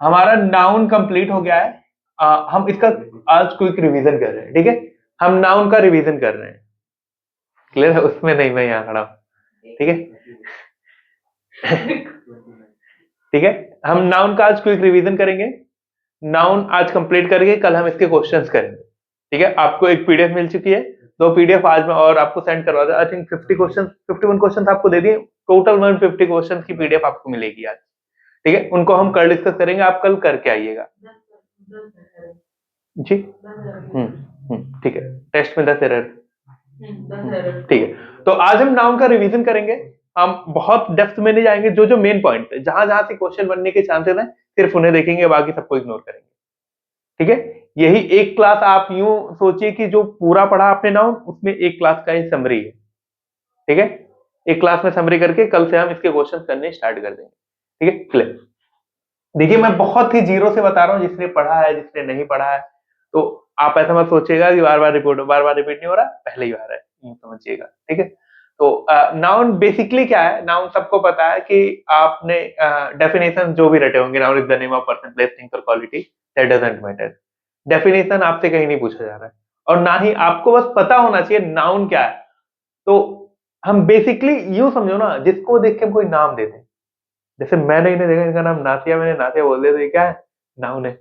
हमारा noun complete हो गया है। हम इसका आज क्विक रिवीजन कर रहे हैं, ठीक है। हम नाउन का रिवीजन कर रहे हैं, क्लियर है? उसमें नहीं, मैं यहाँ खड़ा हूँ, ठीक है। ठीक है, हम नाउन का आज क्विक रिवीजन करेंगे। नाउन आज कंप्लीट करके कल हम इसके क्वेश्चंस करेंगे, ठीक है। आपको एक पीडीएफ मिल चुकी है, 2 पीडीएफ आज मैं और आपको सेंड करवा दूं। आई थिंक 50 क्वेश्चन, 51 क्वेश्चन आपको दे दिए, टोटल 150 क्वेश्चन की पीडीएफ आपको मिलेगी आज, ठीक है। उनको हम कल डिस्कस करेंगे, आप कल करके आइएगा जी। ठीक है, टेस्ट में 10 एरर, ठीक है। तो आज हम नाउन का रिवीजन करेंगे। हम बहुत डेप्थ में नहीं जाएंगे, जो जो मेन पॉइंट है, जहां जहां से क्वेश्चन बनने के चांसेस हैं, सिर्फ उन्हें देखेंगे, बाकी सबको इग्नोर करेंगे, ठीक है। यही एक क्लास, आप यूं सोचिए कि जो पूरा पढ़ा आपने नाउन, उसमें एक क्लास का ही समरी है, ठीक है। एक क्लास में समरी करके कल से हम इसके क्वेश्चन करने स्टार्ट कर देंगे, ठीक है, क्लियर। देखिए, मैं बहुत ही जीरो से बता रहा हूं, जिसने पढ़ा है जिसने नहीं पढ़ा है, तो आप ऐसा मत सोचिएगा कि बार बार रिपीट नहीं हो रहा, पहले ही आ रहा है, यूं समझिएगा, ठीक है। तो नाउन बेसिकली क्या है? नाउन सबको पता है कि आपने डेफिनेशन जो भी रटे होंगे, noun is the name of person, place, thing और quality, that doesn't matter. Definition आपसे कहीं नहीं पूछा जा रहा है, और ना ही आपको बस पता होना चाहिए नाउन क्या है। तो हम बेसिकली यूं समझो ना, जिसको देख के हम कोई नाम देते हैं। जैसे मैंने इन्हें देखा, इनका नाम नासिया, मैंने नासिया बोल दिया, तो ये क्या है? नाउन है।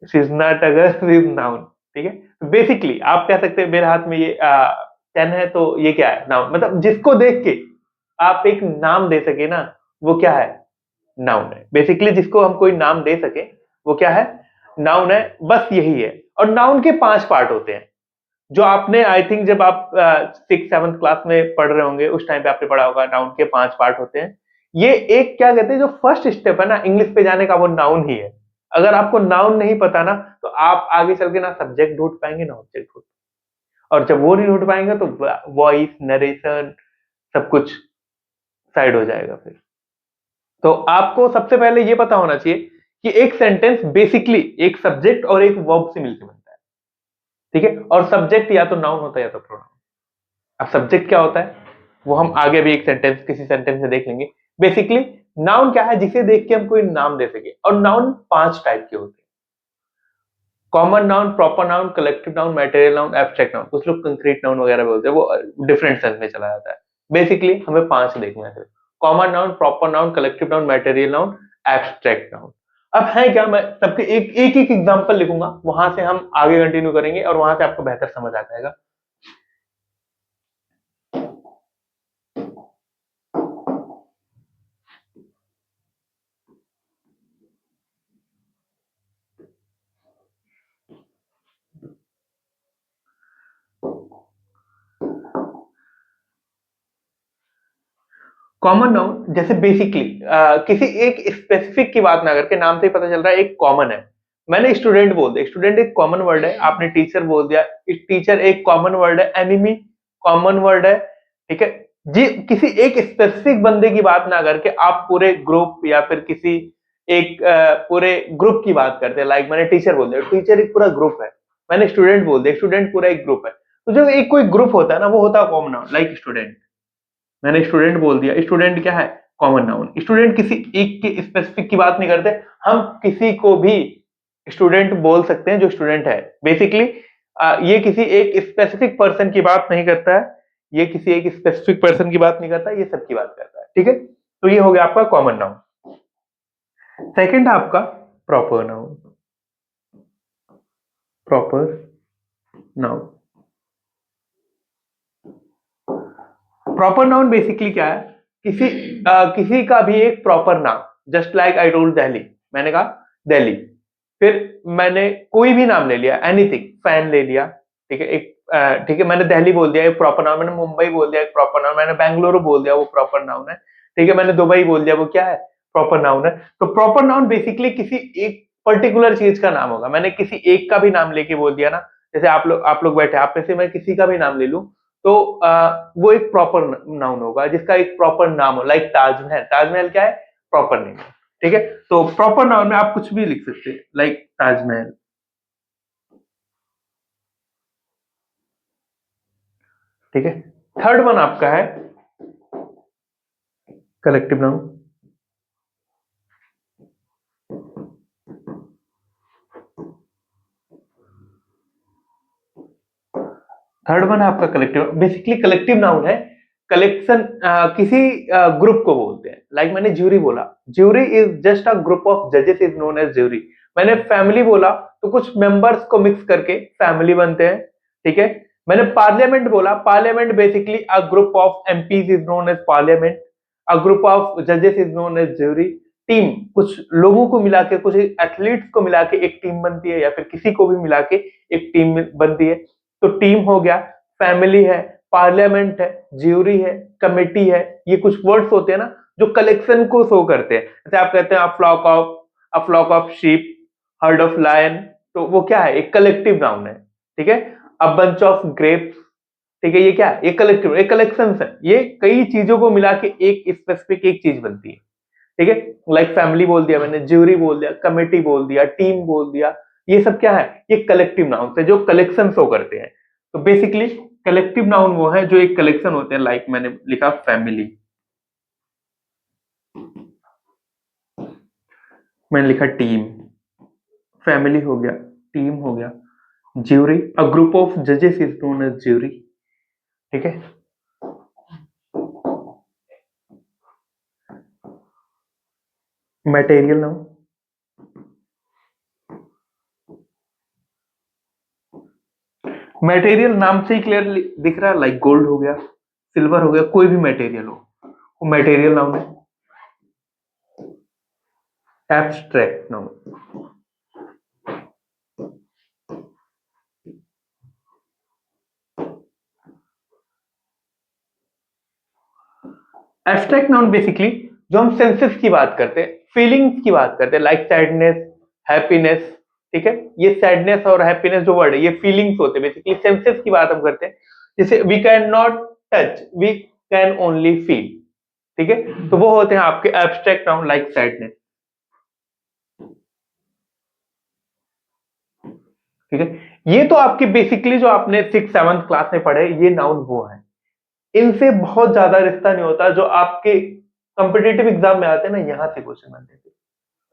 She is not a girl, is noun, ठीक है। बेसिकली आप कह सकते हैं मेरे हाथ में ये पेन है, तो ये क्या है? नाउन। मतलब जिसको देख के आप एक नाम दे सके ना, वो क्या है? नाउन है। बेसिकली जिसको हम कोई नाम दे सके, वो क्या है? नाउन है, बस यही है। और नाउन के 5 पार्ट होते हैं, जो आपने आई थिंक जब आप 6th 7th क्लास में पढ़ रहे होंगे, उस टाइम पे आपने पढ़ा होगा, नाउन के 5 पार्ट होते हैं। ये एक क्या कहते हैं, जो फर्स्ट स्टेप है ना इंग्लिश पे जाने का, वो नाउन ही है। अगर आपको नाउन नहीं पता ना, तो आप आगे चल के ना सब्जेक्ट ढूंढ पाएंगे ना ऑब्जेक्ट ढूंढ, और जब वो नहीं ढूंढ पाएंगे तो वॉइस, नरेशन, सब कुछ साइड हो जाएगा फिर। तो आपको सबसे पहले ये पता होना चाहिए कि एक सेंटेंस बेसिकली एक सब्जेक्ट और एक वर्ब से मिलकर बनता है, ठीक है। और सब्जेक्ट या तो नाउन होता है या तो प्रोनाउन। अब सब्जेक्ट क्या होता है, वो हम आगे भी एक सेंटेंस, किसी सेंटेंस में देख लेंगे। बेसिकली नाउन क्या है? जिसे देख के हम कोई नाम दे सके। और नाउन 5 टाइप के होते हैं: common noun, proper noun, collective noun, material noun, abstract noun. कुछ लोग कंक्रीट नाउन वगैरह बोलते हैं, वो डिफरेंट सेंस में चला जाता है। बेसिकली हमें 5 देखना है: common noun, proper noun, collective noun, material noun, abstract noun. अब है क्या, मैं सबके एक एक एक एग्जांपल लिखूंगा, वहां से हम आगे कंटिन्यू करेंगे, और वहां से आपको बेहतर समझ आ जाएगा। कॉमन नाउन जैसे बेसिकली किसी एक स्पेसिफिक की बात ना करके, नाम से ही पता चल रहा है एक कॉमन है। मैंने स्टूडेंट बोल दिया, स्टूडेंट एक कॉमन वर्ड है। आपने टीचर बोल दिया, टीचर एक कॉमन वर्ड है। एनिमी कॉमन वर्ड है, ठीक है जी। किसी एक स्पेसिफिक बंदे की बात ना करके आप पूरे ग्रुप या फिर किसी एक पूरे ग्रुप की बात करते हैं। लाइक मैंने टीचर बोल दिया, टीचर एक पूरा ग्रुप है। मैंने स्टूडेंट बोल दिया, स्टूडेंट पूरा एक ग्रुप है। तो जब एक कोई ग्रुप होता है ना, वो होता है कॉमन नाउन। लाइक स्टूडेंट, मैंने स्टूडेंट बोल दिया, स्टूडेंट क्या है? Common noun. स्टूडेंट किसी एक के स्पेसिफिक की बात नहीं करते, हम किसी को भी स्टूडेंट बोल सकते हैं जो स्टूडेंट है। बेसिकली ये किसी एक स्पेसिफिक पर्सन की बात नहीं करता है, ये किसी एक स्पेसिफिक पर्सन की बात नहीं करता, ये सबकी बात करता है, ठीक है। तो ये हो गया आपका कॉमन नाउन। सेकंड है आपका proper noun. Proper noun, proper noun basically क्या है? किसी का भी एक प्रॉपर नाम। Just like I told Delhi, मैंने कहा दिल्ली। फिर मैंने कोई भी नाम ले लिया, एनीथिंग, फैन ले लिया, ठीक है। ठीक है, मैंने दिल्ली बोल दिया, एक प्रॉपर नाउन। मैंने मुंबई बोल दिया, एक प्रॉपर नाउन। मैंने बेंगलुरु बोल दिया, वो प्रॉपर नाउन है, ठीक है। मैंने दुबई बोल दिया, वो क्या है? प्रॉपर नाउन है। तो प्रॉपर नाउन बेसिकली किसी एक पर्टिकुलर चीज का नाम होगा। मैंने किसी एक का भी नाम लेके बोल दिया ना, जैसे आप लोग बैठे, आप में से मैं किसी का भी नाम ले लूं, तो वो एक प्रॉपर नाउन होगा, जिसका एक प्रॉपर नाम हो। लाइक ताजमहल, ताजमहल क्या है? प्रॉपर नेम, ठीक है। तो प्रॉपर नाउन में आप कुछ भी लिख सकते हैं, लाइक ताजमहल, ठीक है। थर्ड वन आपका है कलेक्टिव नाउन। थर्ड वन है आपका कलेक्टिव। बेसिकली कलेक्टिव नाउन है, कलेक्शन, किसी ग्रुप को बोलते हैं। लाइक मैंने ज्यूरी बोला, jury is just a group of जजेस इज नोन एज ज्यूरी। मैंने फैमिली बोला तो कुछ मेंबर्स को मिक्स करके फैमिली बनते हैं, ठीक है। मैंने पार्लियामेंट बोला, parliament basically a group of MPs is known as parliament, a group of जजेस is known as jury. Team, कुछ लोगों को मिला के, कुछ एथलीट्स को मिला के एक टीम बनती है, या फिर किसी को भी मिला के एक टीम बनती है, तो टीम हो गया। फैमिली है, पार्लियामेंट है, ज्यूरी है, कमेटी है, ये कुछ वर्ड्स होते हैं ना जो कलेक्शन को शो करते हैं। जैसे आप कहते हैं a flock of sheep, herd of lion, तो वो क्या है, एक कलेक्टिव नाउन है, ठीक है। अ बंच ऑफ ग्रेप्स, ठीक है, ये क्या है, ये कलेक्टिव, एक कलेक्शन है, ये कई चीजों को मिला के एक स्पेसिफिक एक चीज बनती है, ठीक है। लाइक फैमिली बोल दिया मैंने, ज्यूरी बोल दिया, कमेटी बोल दिया, टीम बोल दिया, ये सब क्या है, ये कलेक्टिव नाउन है जो कलेक्शन शो करते हैं। तो बेसिकली कलेक्टिव नाउन वो है जो एक कलेक्शन होते हैं। लाइक मैंने लिखा फैमिली, मैंने लिखा टीम, फैमिली हो गया, टीम हो गया, ज्यूरी, अ ग्रुप ऑफ जजेस इज नोन एज ज्यूरी, ठीक है। मटेरियल नाउन, मटेरियल नाम से ही क्लियर दिख रहा है, लाइक गोल्ड हो गया, सिल्वर हो गया, कोई भी मटेरियल हो, वो मटेरियल नाउन है। Abstract noun, abstract noun basically जो हम सेंसेस की बात करते हैं, फीलिंग्स की बात करते हैं, लाइक सैडनेस, हैप्पीनेस, ठीक है। ये सैडनेस और हैप्पीनेस जो वर्ड है ये फीलिंग्स होते हैं, बेसिकली सेंसेस की बात हम करते हैं। जैसे we can not touch, we can only feel, ठीक है। तो वो होते हैं आपके एब्स्ट्रैक्ट नाउन, लाइक सैडनेस, ठीक है। ये तो आपकी बेसिकली जो आपने 6 7 क्लास में पढ़े ये नाउन वो है, इनसे बहुत ज्यादा रिश्ता नहीं होता। जो आपके कॉम्पिटेटिव एग्जाम में आते हैं ना, यहां से क्वेश्चन बनते हैं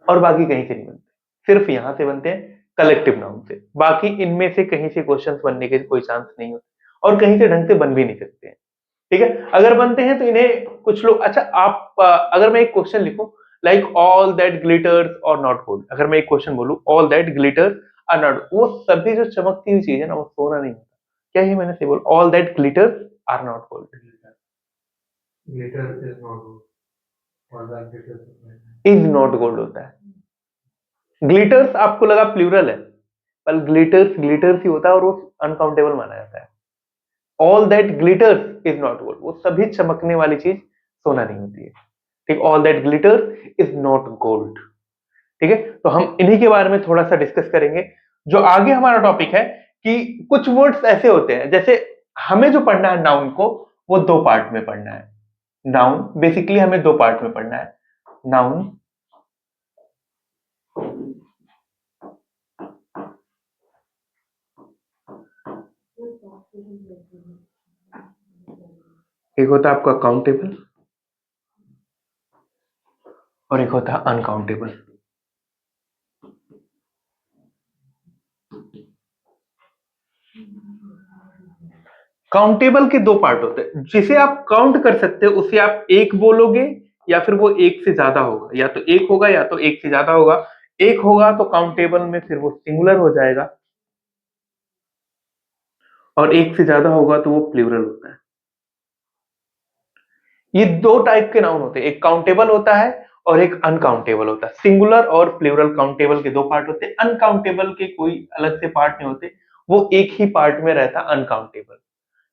और बाकी कहीं से नहीं बनते, सिर्फ यहां से बनते हैं कलेक्टिव नाउन से। बाकी इनमें से कहीं से क्वेश्चंस बनने के कोई चांस नहीं होते, और कहीं से ढंग से बन भी नहीं सकते हैं, ठीक है। अगर बनते हैं तो इन्हें कुछ लोग, अच्छा आप अगर मैं एक क्वेश्चन लिखूं, लाइक ऑल दैट ग्लिटर्स और नॉट गोल्ड, अगर मैं एक क्वेश्चन बोलूं all that glitters are not, वो सभी जो चमकती हुई चीज है ना वो सोना नहीं होता। क्या ये मैंने सही बोला, all that glitters are not gold, glitter is not gold, और that glitter is not gold होता है। ग्लिटर्स आपको लगा प्लूरल है, पर ग्लिटर्स ग्लिटर्स ही होता है और वो अनकाउंटेबल माना जाता है। All that glitters is not gold, वो सभी चमकने वाली चीज सोना नहीं होती है, ठीक। All that glitters is not gold, ठीक है। तो हम इन्हीं के बारे में थोड़ा सा डिस्कस करेंगे। जो आगे हमारा टॉपिक है कि कुछ वर्ड्स ऐसे होते हैं, जैसे हमें जो पढ़ना है नाउन को, वो दो पार्ट में पढ़ना है। नाउन बेसिकली हमें दो पार्ट में पढ़ना है। नाउन, एक होता है आपका काउंटेबल और एक होता है अनकाउंटेबल। काउंटेबल के दो पार्ट होते हैं, जिसे आप काउंट कर सकते हो उसे आप एक बोलोगे, या फिर वो एक से ज्यादा होगा, या तो एक होगा या तो एक से ज्यादा होगा। एक होगा तो काउंटेबल में फिर वो सिंगुलर हो जाएगा, और एक से ज्यादा होगा तो वो प्लूरल होता है। ये दो टाइप के नाउन होते हैं, एक काउंटेबल होता है और एक अनकाउंटेबल होता है। सिंगुलर और प्लूरल काउंटेबल के दो पार्ट होते हैं, अनकाउंटेबल के कोई अलग से पार्ट नहीं होते, वो एक ही पार्ट में रहता अनकाउंटेबल,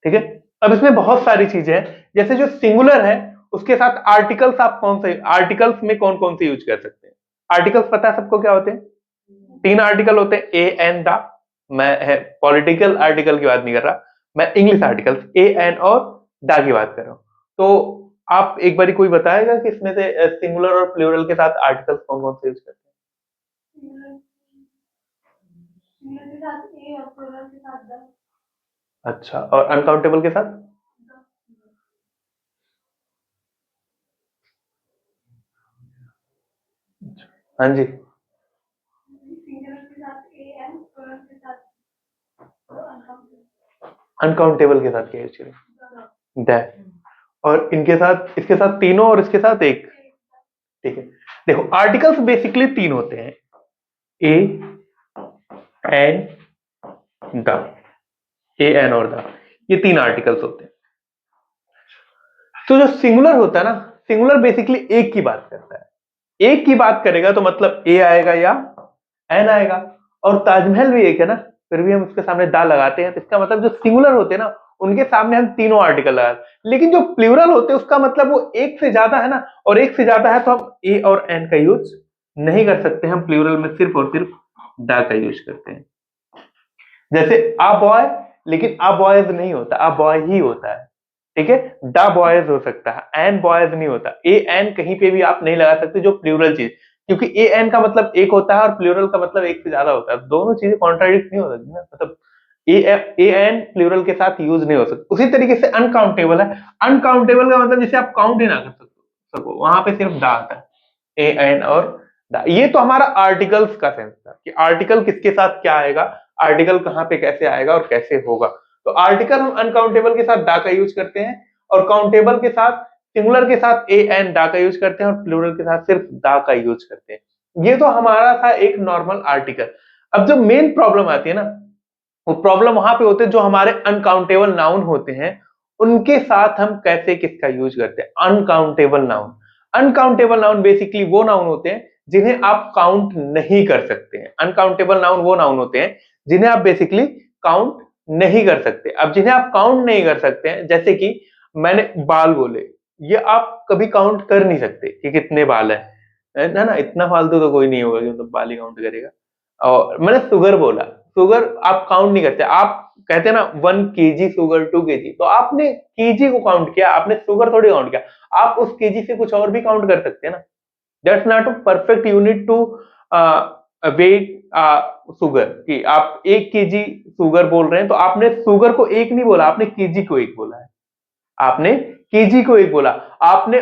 ठीक है। अब इसमें बहुत सारी चीजें हैं, जैसे जो सिंगुलर है उसके साथ आर्टिकल्स, आप कौन से आर्टिकल्स में कौन कौन से यूज कर सकते हैं। आर्टिकल्स पता है सबको क्या होते हैं, 3 आर्टिकल होते हैं, ए एन द। मैं है पॉलिटिकल आर्टिकल की बात नहीं कर रहा, मैं इंग्लिश आर्टिकल्स ए एन और दा की बात कर रहा हूं। तो आप एक बारी कोई बताएगा कि इसमें से सिंगुलर और प्लूरल के साथ आर्टिकल्स कौन कौन से यूज करते हैं। अच्छा, और अनकाउंटेबल के साथ, हाँ जी, अनकाउंटेबल के साथ क्या यूज करेंगे? दैट। और इनके साथ, इसके साथ तीनों और इसके साथ एक। ठीक है, देखो आर्टिकल्स बेसिकली तीन होते हैं, A N the, A N और द, ये तीन आर्टिकल्स होते हैं। तो जो सिंगुलर होता है ना, सिंगुलर बेसिकली एक की बात करता है, एक की बात करेगा तो मतलब ए आएगा या एन आएगा। और ताजमहल भी एक है ना, फिर भी हम उसके सामने दा लगाते हैं, तो इसका मतलब जो सिंगुलर होते हैं ना, उनके सामने हम तीनों आर्टिकल लगाते हैं। लेकिन जो प्लूरल होते हैं उसका मतलब वो एक से ज्यादा है ना, और एक से ज्यादा है तो हम ए और एन का यूज नहीं कर सकते, हम प्लूरल में सिर्फ और सिर्फ दा का यूज करते हैं। जैसे आ बॉय, लेकिन आ बॉयज नहीं होता, आ बॉय ही होता है। ठीक है, द बॉयज हो सकता है, एन बॉयज नहीं होता। ए एन कहीं पे भी आप नहीं लगा सकते जो प्लूरल चीज, क्योंकि ए एन का मतलब एक होता है और प्लूरल का मतलब एक से ज्यादा होता है, दोनों चीजें कॉन्ट्राडिक्ट नहीं हो सकती ना, मतलब ए एन प्लूरल के साथ यूज नहीं हो सकता। उसी तरीके से अनकाउंटेबल है, अनकाउंटेबल का मतलब जिसे आप काउंट ही ना कर सको, वहां पे सिर्फ दा आता है, ए एन और दा। ये तो हमारा आर्टिकल्स का सेंस था कि आर्टिकल किसके साथ क्या आएगा, आर्टिकल कहां पे कैसे आएगा और कैसे होगा। तो आर्टिकल हम अनकाउंटेबल के साथ दा का यूज करते हैं, और काउंटेबल के साथ, सिंगुलर के साथ ए एन दा का यूज करते हैं, और प्लूरल के साथ सिर्फ दा का यूज करते हैं। ये तो हमारा था एक नॉर्मल आर्टिकल। अब जो मेन प्रॉब्लम आती है ना, वो प्रॉब्लम वहां पे होते हैं जो हमारे अनकाउंटेबल नाउन होते हैं, उनके साथ हम कैसे किसका यूज करते हैं। Uncountable noun, uncountable noun basically वो नाउन होते हैं जिन्हें आप काउंट नहीं कर सकते हैं। अनकाउंटेबल नाउन वो नाउन होते हैं जिन्हें आप बेसिकली काउंट नहीं कर सकते। अब जिन्हें आप काउंट नहीं कर सकते हैं, जैसे कि मैंने बाल बोले, ये आप कभी काउंट कर नहीं सकते कि कितने बाल है ना, इतना फालतू तो कोई नहीं होगा कि मतलब बाल ही काउंट करेगा। और मैंने शुगर बोला, शुगर आप काउंट नहीं करते, आप कहते हैं ना 1 kg शुगर, 2 kg, तो आपने केजी को काउंट किया, आपने शुगर थोड़ी काउंट किया। आप उस केजी से कुछ और भी काउंट कर सकते हैं ना। That's not a perfect unit to weight sugar, कि आप 1 kg शुगर बोल रहे हैं तो आपने शुगर को एक नहीं बोला, आपने केजी को एक बोला है, आपने केजी को एक बोला। आपने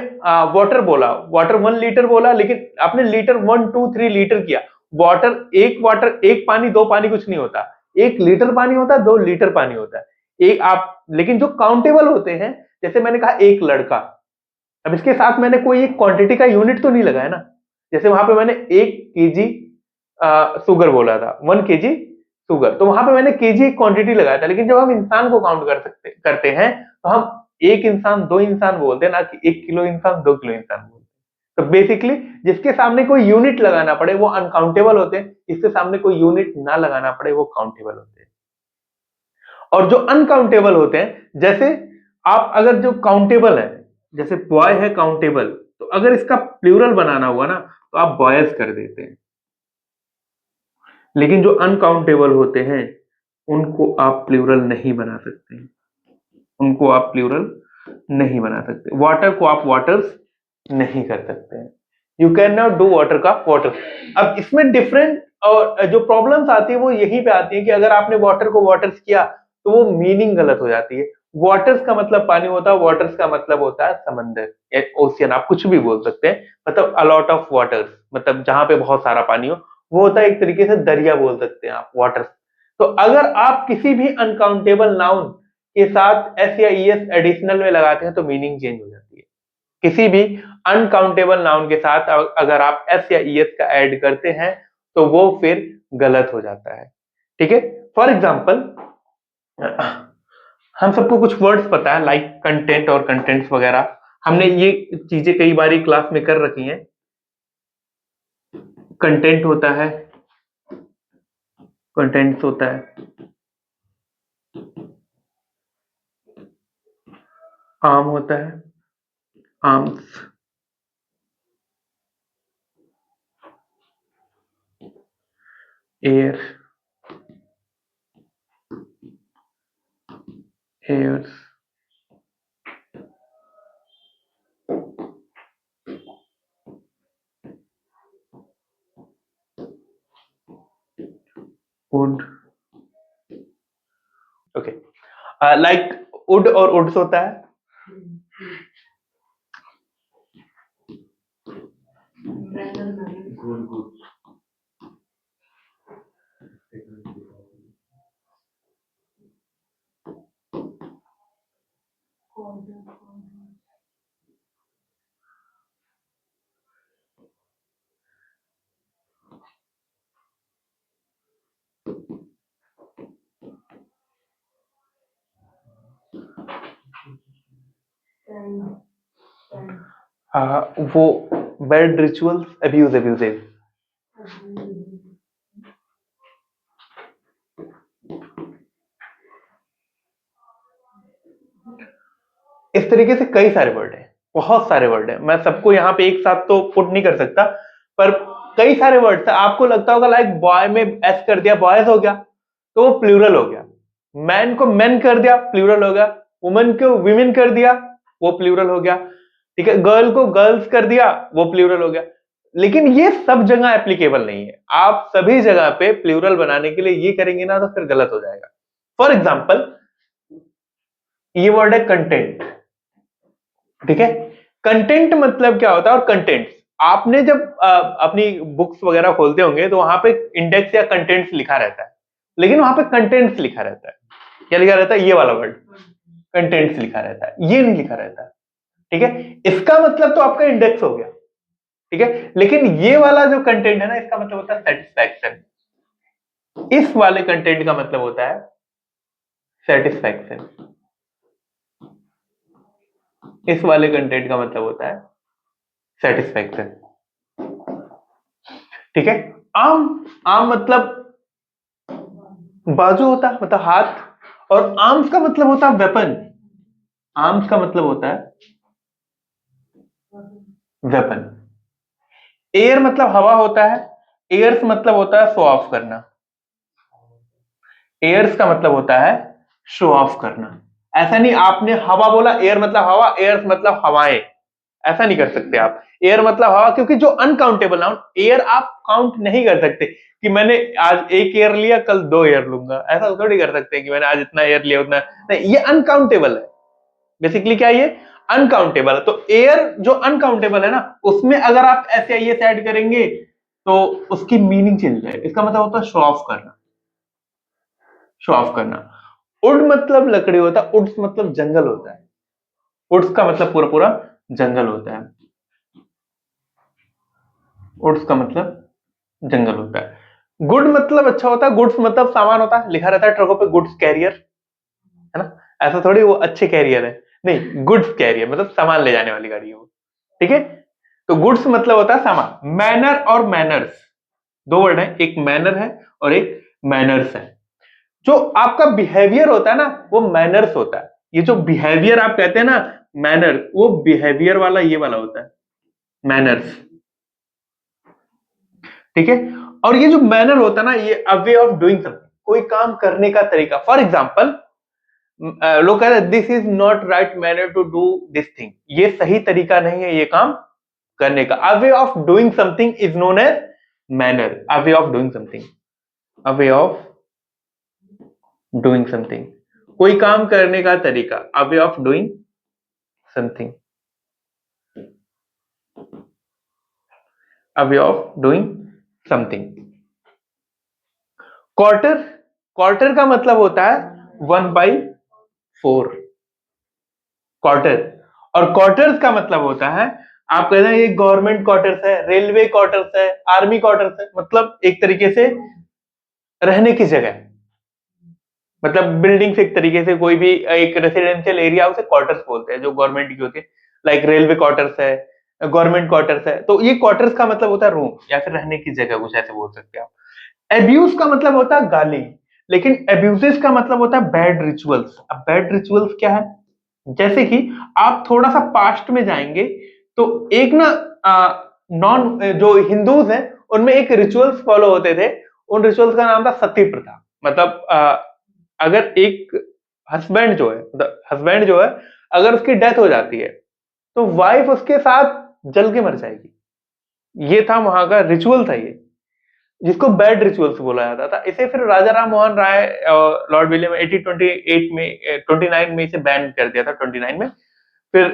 वाटर बोला, वाटर 1 लीटर बोला, लेकिन आपने लीटर 1 2 3 लीटर किया। वाटर एक पानी, दो पानी कुछ नहीं होता, 1 लीटर पानी होता है, 2 लीटर पानी होता है। एक आप, लेकिन जो काउंटेबल होते हैं, जैसे मैंने कहा एक लड़का, अब इसके साथ मैंने कोई एक क्वांटिटी का यूनिट तो नहीं लगाया ना। जैसे वहां पे मैंने 1 kg शुगर बोला था, 1 kg शुगर, तो वहां पे मैंने केजी क्वांटिटी लगाया था। लेकिन जब हम इंसान को काउंट करते हैं, तो हम एक इंसान, दो इंसान बोलते हैं, ना कि 1 किलो इंसान, 2 किलो इंसान बोलते हैं। तो बेसिकली जिसके सामने कोई यूनिट लगाना पड़े वो अनकाउंटेबल होते हैं, जिसके सामने कोई यूनिट ना लगाना पड़े वो काउंटेबल होते हैं। और जो अनकाउंटेबल होते हैं, जैसे आप अगर जो काउंटेबल है, जैसे बॉय है काउंटेबल, तो अगर इसका प्लूरल बनाना हुआ ना, तो आप बॉयज कर देते हैं। लेकिन जो अनकाउंटेबल होते हैं, उनको आप प्लूरल नहीं बना सकते, उनको आप प्लूरल नहीं बना सकते। वाटर को आप वाटर्स नहीं कर सकते हैं, you can not do water का वाटर। अब इसमें डिफरेंट और जो प्रॉब्लम्स आती है वो यहीं पे आती है कि अगर आपने वाटर को वाटर्स किया तो वो मीनिंग गलत हो जाती है। वाटर्स का मतलब पानी होता है, वाटर्स का मतलब होता है समंदर, ओशियन, आप कुछ भी बोल सकते हैं, मतलब अलॉट ऑफ वाटर्स, मतलब जहां पे बहुत सारा पानी हो, वो होता है एक तरीके से दरिया बोल सकते हैं आप, वाटर्स। तो अगर आप किसी भी अनकाउंटेबल नाउन के साथ एस या ईएस एडिशनल में लगाते हैं तो मीनिंग चेंज हो जाती है। किसी भी अनकाउंटेबल नाउन के साथ अगर आप एस या ईएस का ऐड करते हैं तो वो फिर गलत हो जाता है। ठीक है, फॉर एग्जाम्पल हम सबको कुछ वर्ड्स पता है, लाइक कंटेंट और कंटेंट्स वगैरह, हमने ये चीजें कई बारी क्लास में कर रखी हैं। कंटेंट होता है, कंटेंट्स होता है, आर्म होता है, arms, air, airs, wood. Okay, like wood और वुड्स होता है, Good, good. वो बैड रिचुअल्स, अब्यूज, अब्यूजिव। इस तरीके से कई सारे वर्ड हैं, बहुत सारे वर्ड हैं, मैं सबको यहाँ पे एक साथ तो पुट नहीं कर सकता, पर कई सारे वर्ड्स हैं। आपको लगता होगा लाइक बॉय में एस कर दिया बॉयज हो गया तो वो प्लूरल हो गया, मैन को मेन कर दिया प्लूरल हो गया, वुमेन को विमेन कर दिया वो प्लूरल हो गया, ठीक है, गर्ल को गर्ल्स कर दिया वो प्लूरल हो गया। लेकिन ये सब जगह एप्लीकेबल नहीं है। आप सभी जगह पे प्लूरल बनाने के लिए ये करेंगे ना तो फिर गलत हो जाएगा। फॉर एग्जाम्पल ये वर्ड है कंटेंट, ठीक है। कंटेंट मतलब क्या होता है, और कंटेंट्स आपने जब अपनी बुक्स वगैरह खोलते होंगे तो वहां पे इंडेक्स या कंटेंट्स लिखा रहता है, लेकिन वहां पे कंटेंट्स लिखा रहता है। क्या लिखा रहता है, ये वाला वर्ड कंटेंट्स लिखा रहता है, ये नहीं लिखा रहता है, ठीक है। इसका मतलब तो आपका इंडेक्स हो गया, ठीक है, लेकिन ये वाला जो कंटेंट है ना इसका मतलब होता है सेटिस्फैक्शन। इस वाले कंटेंट का मतलब होता है सेटिस्फैक्शन। इस वाले कंटेंट का मतलब होता है सेटिस्फैक्शन, ठीक है। आम, आम मतलब बाजू होता है, मतलब हाथ, और आर्म्स का मतलब होता है वेपन। आर्म्स का मतलब होता है वेपन। एयर मतलब हवा होता है, एयर्स मतलब होता है शो ऑफ करना। एयर्स का मतलब होता है शो ऑफ करना। ऐसा नहीं आपने हवा बोला एयर मतलब हवा, एयर्स मतलब हवाएं, ऐसा नहीं कर सकते आप। एयर मतलब हवा, क्योंकि जो अनकाउंटेबल नाउन, एयर आप काउंट नहीं कर सकते कि मैंने आज एक एयर लिया कल 2 एयर लूंगा, ऐसा थोड़ी कर सकते हैं कि मैंने आज इतना एयर लिया उतना नहीं, ये अनकाउंटेबल है। बेसिकली क्या ये अनकाउंटेबल है। तो एयर जो अनकाउंटेबल है ना उसमें अगर आप ऐसे ये ऐड करेंगे तो उसकी मीनिंग चेंज हो जाएगी। इसका मतलब होता है शो ऑफ करना, शो ऑफ करना। उड मतलब लकड़ी होता है, उड्स मतलब जंगल होता है, उड्स का मतलब पूरा पूरा जंगल होता है, उड्स का मतलब जंगल होता है। गुड मतलब अच्छा होता है, गुड्स मतलब सामान होता है, लिखा रहता है ट्रकों पे गुड्स कैरियर, है ना। ऐसा थोड़ी वो अच्छे कैरियर है, नहीं, गुड्स कैरियर मतलब सामान ले जाने वाली गाड़ी है वो, ठीक है। तो गुड्स मतलब होता है सामान। मैनर और मैनर्स दो वर्ड है, एक मैनर है और एक मैनर्स है। जो आपका बिहेवियर होता है ना वो मैनर्स होता है। ये जो बिहेवियर आप कहते हैं ना मैनर्स, वो बिहेवियर वाला ये वाला होता है मैनर्स, ठीक है। और ये जो मैनर होता है ना ये अ वे ऑफ डूइंग समथिंग, कोई काम करने का तरीका। फॉर एग्जाम्पल लोग कहते हैं this is not right manner to do this thing, ये सही तरीका नहीं है ये काम करने का। A way of doing something is known as manner. A way of doing something, a way of doing something, कोई काम करने का तरीका, a way of doing something, a way of doing something. Quarter, quarter का मतलब होता है 1/4 quarter. और क्वार्टर्स का मतलब होता है, आप कहते हैं ये गवर्नमेंट क्वार्टर्स है, रेलवे क्वार्टर्स है, आर्मी क्वार्टर्स है, मतलब एक तरीके से रहने की जगह, मतलब बिल्डिंग्स एक तरीके से कोई भी एक रेसिडेंशियल एरिया उसे क्वार्टर्स बोलते हैं जो गवर्नमेंट की होती है। लाइक रेलवे क्वार्टर्स है, गवर्नमेंट क्वार्टर्स है, तो ये क्वार्टर्स का मतलब होता है रूम या फिर रहने की जगह, कुछ ऐसे बोल सकते हैं आप। एब्यूज का मतलब होता है गाली, लेकिन एब्यूजेस का मतलब होता है बैड रिचुअल्स। अब बैड रिचुअल्स क्या है, जैसे कि आप थोड़ा सा पास्ट में जाएंगे तो एक ना नॉन जो हिंदूज हैं उनमें एक रिचुअल्स फॉलो होते थे, उन रिचुअल्स का नाम था सती प्रथा। मतलब अगर एक हस्बैंड जो है, मतलब हस्बैंड जो है अगर उसकी डेथ हो जाती है तो वाइफ उसके साथ जल के मर जाएगी। ये था वहां का रिचुअल था ये, जिसको बैड रिचुअल्स बोला जाता था। इसे फिर राजा राम मोहन राय लॉर्ड विलियम 1828 में 29 में इसे बैन कर दिया था, 29 में। फिर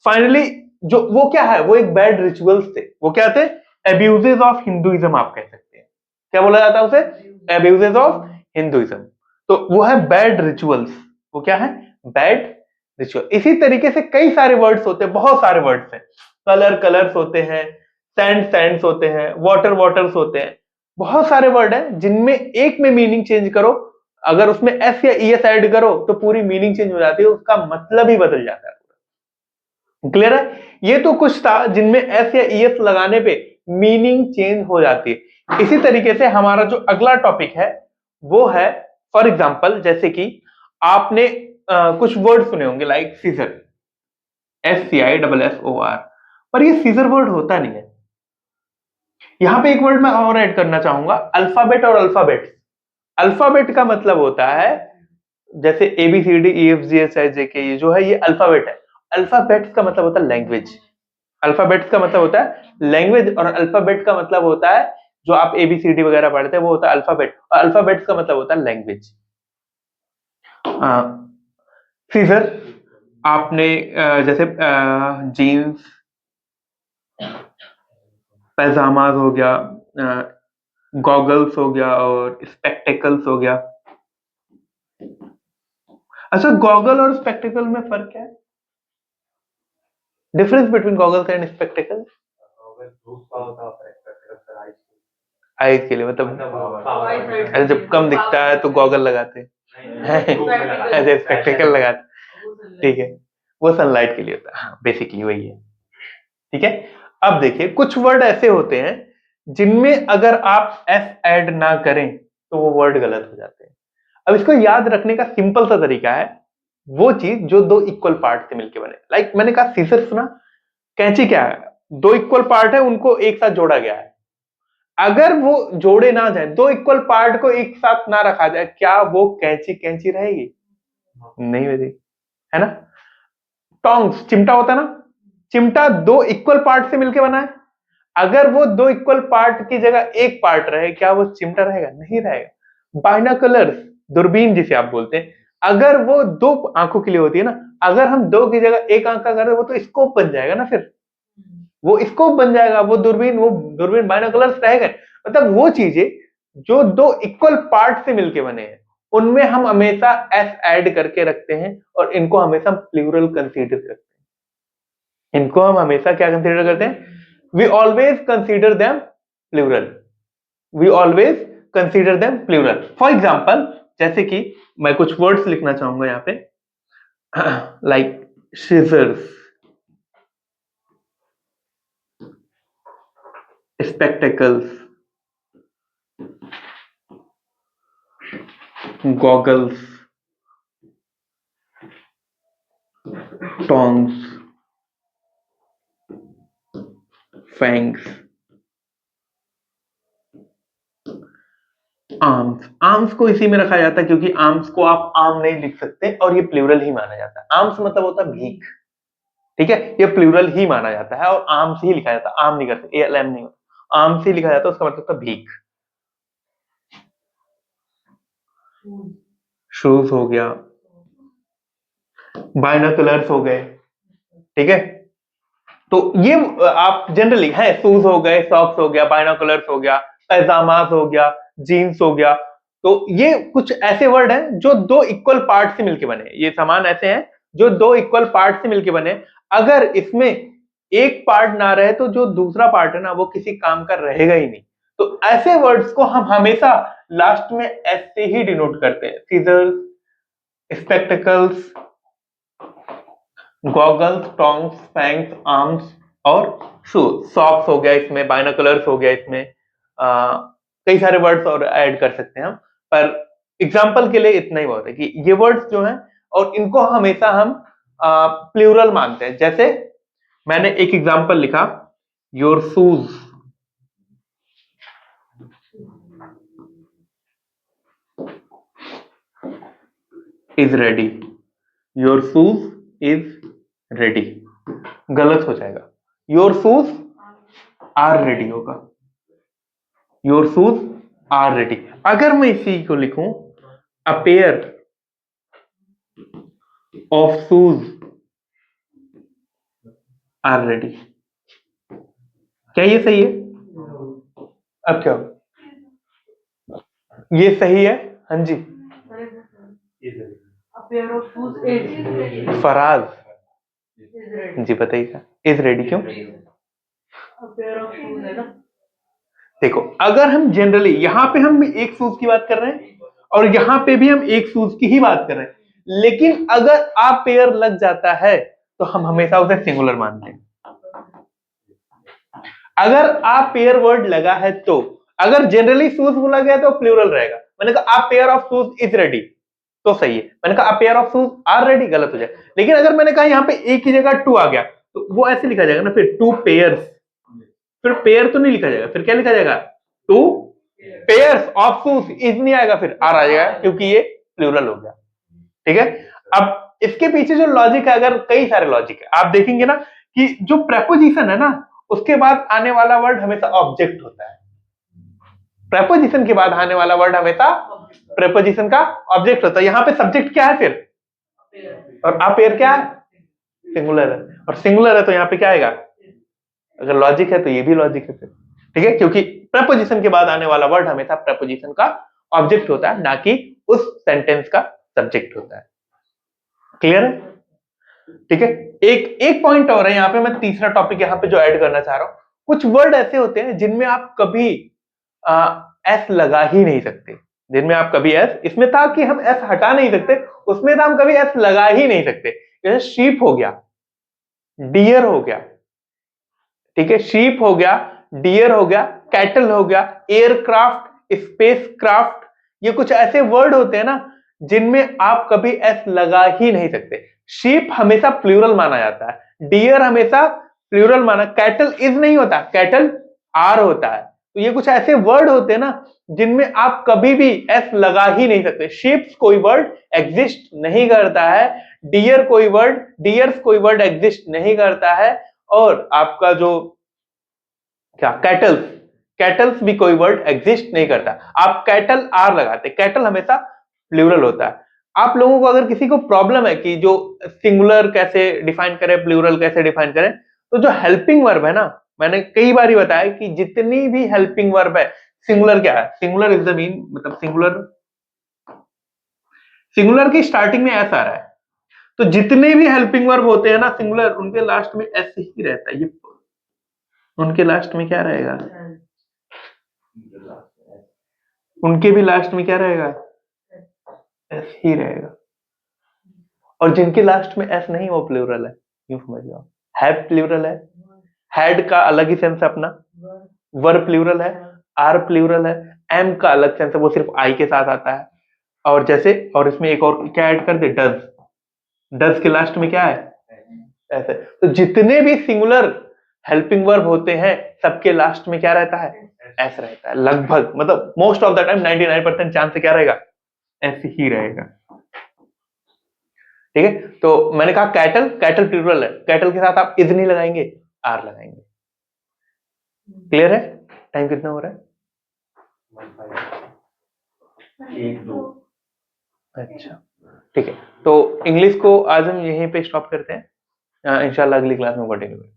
फाइनली जो वो क्या है, वो एक बैड रिचुअल्स थे। वो क्या थे, एब्यूजेस ऑफ हिंदुइज्म आप कह सकते हैं। क्या बोला जाता है उसे, एब्यूजेस ऑफ हिंदुइज्म। तो वो है बैड रिचुअल्स, वो क्या है, बैड रिचुअल। इसी तरीके से कई सारे वर्ड्स होते हैं, बहुत सारे वर्ड्स हैं। कलर कलर्स होते हैं, सैंड सैंड्स होते हैं, वाटर वाटर्स होते हैं, बहुत सारे वर्ड हैं जिनमें एक में मीनिंग चेंज करो, अगर उसमें एस या ई एस ऐड करो तो पूरी मीनिंग चेंज हो जाती है, उसका मतलब ही बदल जाता है। क्लियर है? ये तो कुछ था जिनमें एस या ईएस लगाने पे मीनिंग चेंज हो जाती है। इसी तरीके से हमारा जो अगला टॉपिक है वो है, फॉर एग्जाम्पल, जैसे कि आपने कुछ वर्ड सुने होंगे लाइक सीजर, SCISSOR, पर ये सीजर वर्ड होता नहीं है। यहां पे एक वर्ड मैं और ऐड करना चाहूंगा, अल्फाबेट और अल्फाबेट्स। अल्फाबेट का मतलब होता है जैसे ABCDEFGHIJK, ये जो है ये अल्फाबेट है। अल्फाबेट्स का मतलब होता है लैंग्वेज। अल्फाबेट्स का मतलब होता है लैंग्वेज, और अल्फाबेट का मतलब होता है जो आप ABCD वगैरह पढ़ते हैं वो होता है अल्फाबेट, और अल्फाबेट्स का मतलब होता है लैंग्वेज। सीजर आपने जैसे जीन्स, पैजामाज हो गया, गॉगल्स हो गया और स्पेक्टेकल्स हो गया। अच्छा, गॉगल और स्पेक्टेकल में फर्क क्या है? Difference between goggles and spectacle? Eyes के लिए, मतलब ऐसे जब कम दिखता है तो गॉगल लगाते हैं, ऐसे स्पेक्टेकल लगाते हैं, ठीक है, वो सनलाइट के लिए होता है। हाँ, बेसिकली वही है, ठीक है। अब देखिए, कुछ वर्ड ऐसे होते हैं जिनमें अगर आप एस ऐड ना करें तो वो वर्ड गलत हो जाते हैं। अब इसको याद रखने का सिंपल सा तरीका है, वो चीज जो दो इक्वल पार्ट से मिलकर बने। लाइक मैंने कहा सीजर सुना, कैंची क्या है? दो इक्वल पार्ट है, उनको एक साथ जोड़ा गया है। अगर वो जोड़े ना जाए, दो इक्वल पार्ट को एक साथ ना रखा जाए, क्या वो कैंची कैंची रहेगी? नहीं रहेगी, है ना। टोंग्स, चिमटा होता है ना, चिमटा दो इक्वल पार्ट से मिलकर बना है। अगर वो दो इक्वल पार्ट की जगह एक पार्ट रहे, क्या वो चिमटा रहेगा? नहीं रहेगा। बाइनोकुलर्स, दूरबीन जिसे आप बोलते हैं, अगर वो दो आंखों के लिए होती है ना, अगर हम दो की जगह एक आंख का करें वो तो स्कोप बन जाएगा ना, फिर वो स्कोप बन जाएगा, वो दूरबीन बाइनोकुलर्स रहेगा। मतलब वो चीजें जो दो इक्वल पार्ट से मिलके बने हैं उनमें हम हमेशा एस ऐड करके रखते हैं, और इनको हमेशा प्लूरल कंसीडर करते हैं। इनको हम हमेशा क्या कंसीडर करते हैं? We always consider them plural, we always consider them plural. For example, जैसे कि मैं कुछ वर्ड्स लिखना चाहूंगा यहाँ पे, like scissors, spectacles, goggles, tongs, fangs, arms. Arms को इसी में रखा जाता है क्योंकि आर्म्स को आप आर्म नहीं लिख सकते और ये प्लूरल ही माना जाता है। आर्म्स मतलब होता है भीख, ठीक है, ये प्लूरल ही माना जाता है और आर्म्स ही लिखा जाता है, आर्म नहीं करते, ALM नहीं होता, आर्म्स ही लिखा जाता है, उसका मतलब होता है भीख। शूज हो गया, बाइनोकुलर्स हो गए, ठीक है। तो ये आप जनरली है, शूज हो गए, सॉक्स हो गया, बाइनोकुलर्स हो गया, पैजामाज हो गया, जीन्स हो गया। तो ये कुछ ऐसे वर्ड हैं जो दो इक्वल पार्ट से मिलके बने। ये सामान ऐसे हैं जो दो इक्वल पार्ट से मिलके बने। अगर इसमें एक पार्ट ना रहे तो जो दूसरा पार्ट है ना वो किसी काम का रहेगा ही नहीं। तो ऐसे वर्ड्स को हम हमेशा लास्ट में एस से ही डिनोट करते हैं। Scissors, spectacles, goggles, tongs, fangs, arms और शूज। सॉक्स हो गया इसमें, बाइनोकुलर्स हो गया इसमें, कई सारे वर्ड्स और ऐड कर सकते हैं हम, पर एग्जाम्पल के लिए इतना ही बहुत है कि ये वर्ड्स जो हैं और इनको हमेशा हम प्लूरल मानते हैं। जैसे मैंने एक एग्जाम्पल लिखा, your shoes is ready, your shoes is ready, गलत हो जाएगा, योर शूज आर रेडी होगा, योर शूज आर रेडी। अगर मैं इसी को लिखूं, a pair of shoes are ready, क्या ये सही है? अब क्या हो? ये सही है? हाँ जी, फराज जी बताइए, इज रेडी क्यों? देखो, अगर हम जनरली यहां पे हम एक शूज की बात कर रहे हैं और यहां पे भी हम एक शूज की ही बात कर रहे हैं, लेकिन अगर आप पेयर लग जाता है तो हम हमेशा उसे सिंगुलर मानते हैं। अगर आप पेयर वर्ड लगा है तो, अगर जनरली शूज बोला गया तो प्लूरल रहेगा। मैंने कहा आप pair of shoes is ready तो सही है, मैंने कहा आप pair of shoes are ready गलत हो जाए। लेकिन अगर मैंने कहा यहाँ पे एक की जगह टू आ गया तो वो ऐसे लिखा जाएगा ना, फिर टू पेयर्स, फिर पेयर तो नहीं लिखा जाएगा, फिर क्या लिखा जाएगा, two pairs of shoes, is नहीं आएगा, फिर आर आ जाएगा क्योंकि ये प्लूरल हो गया। ठीक है, अब इसके पीछे जो लॉजिक है, अगर कई सारे लॉजिक है, आप देखेंगे ना कि जो प्रेपोजिशन है ना उसके बाद आने वाला वर्ड हमेशा ऑब्जेक्ट होता है। प्रेपोजिशन के बाद आने वाला वर्ड हमेशा प्रेपोजिशन का ऑब्जेक्ट होता है। यहाँ पे सब्जेक्ट क्या है फिर, और अपेयर क्या है, सिंगुलर है, और सिंगुलर है तो यहाँ पे क्या आएगा, अगर लॉजिक है तो ये भी लॉजिक है फिर। ठीक है, क्योंकि प्रेपोजिशन के बाद आने वाला वर्ड हमेशा प्रेपोजिशन का ऑब्जेक्ट होता है, ना कि उस सेंटेंस का सब्जेक्ट होता है। क्लियर है? ठीक है, एक पॉइंट और है यहाँ पे, मैं तीसरा टॉपिक यहाँ पे जो ऐड करना चाह रहा हूं, कुछ वर्ड ऐसे होते हैं जिनमें आप कभी एस लगा ही नहीं सकते, जिनमें आप कभी एस, इसमें था कि हम एस हटा नहीं सकते, उसमें था हम कभी एस लगा ही नहीं सकते। जैसे शीप हो गया, डियर हो गया, ठीक है, शीप हो गया, डियर हो गया, कैटल हो गया, एयरक्राफ्ट, स्पेस क्राफ्ट, ये कुछ ऐसे वर्ड होते हैं ना जिनमें आप कभी एस लगा ही नहीं सकते। शीप हमेशा प्लूरल माना जाता है, डियर हमेशा प्लूरल माना, कैटल इज नहीं होता, कैटल आर होता है। तो ये कुछ ऐसे वर्ड होते हैं ना जिनमें आप कभी भी एस लगा ही नहीं सकते। शिप्स कोई वर्ड एग्जिस्ट नहीं करता है, डियर कोई वर्ड, डियर्स कोई वर्ड एग्जिस्ट नहीं करता है, और आपका जो क्या कैटल्स, कैटल्स भी कोई वर्ड एग्जिस्ट नहीं करता। आप कैटल आर लगाते, कैटल हमेशा प्लूरल होता है। आप लोगों को अगर किसी को प्रॉब्लम है कि जो सिंगुलर कैसे डिफाइन करें, प्लूरल कैसे डिफाइन करें, तो जो हेल्पिंग वर्ब है ना, मैंने कई बार बताया कि जितनी भी हेल्पिंग वर्ब है, सिंगुलर क्या है, सिंगुलर इज द मीन, मतलब सिंगुलर, सिंगुलर की स्टार्टिंग में एस आ रहा है, तो जितने भी हेल्पिंग वर्ब होते हैं ना सिंगुलर, उनके लास्ट में एस ही रहता है। ये उनके लास्ट में क्या रहेगा, उनके भी लास्ट में क्या रहेगा, एस ही रहेगा। और जिनके लास्ट में एस नहीं वो प्लूरल है, यूं समझ लो। हैव प्लूरल है, हैड का अलग ही सेंस है अपना, वर प्लूरल है, आर प्लूरल है, एम का अलग सेंस है, वो सिर्फ आई के साथ आता है। और जैसे, और इसमें एक और क्या ऐड कर दे, डज, डज के लास्ट में क्या है, ऐसे। तो जितने भी सिंगुलर हेल्पिंग वर्ब होते हैं सबके लास्ट में क्या रहता है, एस रहता है, लगभग, मतलब most of the time 99% chance से क्या रहेगा, एस ही रहेगा। ठीक है, तो मैंने कहा कैटल, कैटल प्लूरल है, कैटल के साथ आप इज नहीं लगाएंगे, आर लगाएंगे। क्लियर है? टाइम कितना हो रहा है, 1-2। अच्छा ठीक है, तो इंग्लिश को आज हम यहीं पे स्टॉप करते हैं, इंशाल्लाह अगली क्लास में कंटिन्यू करेंगे।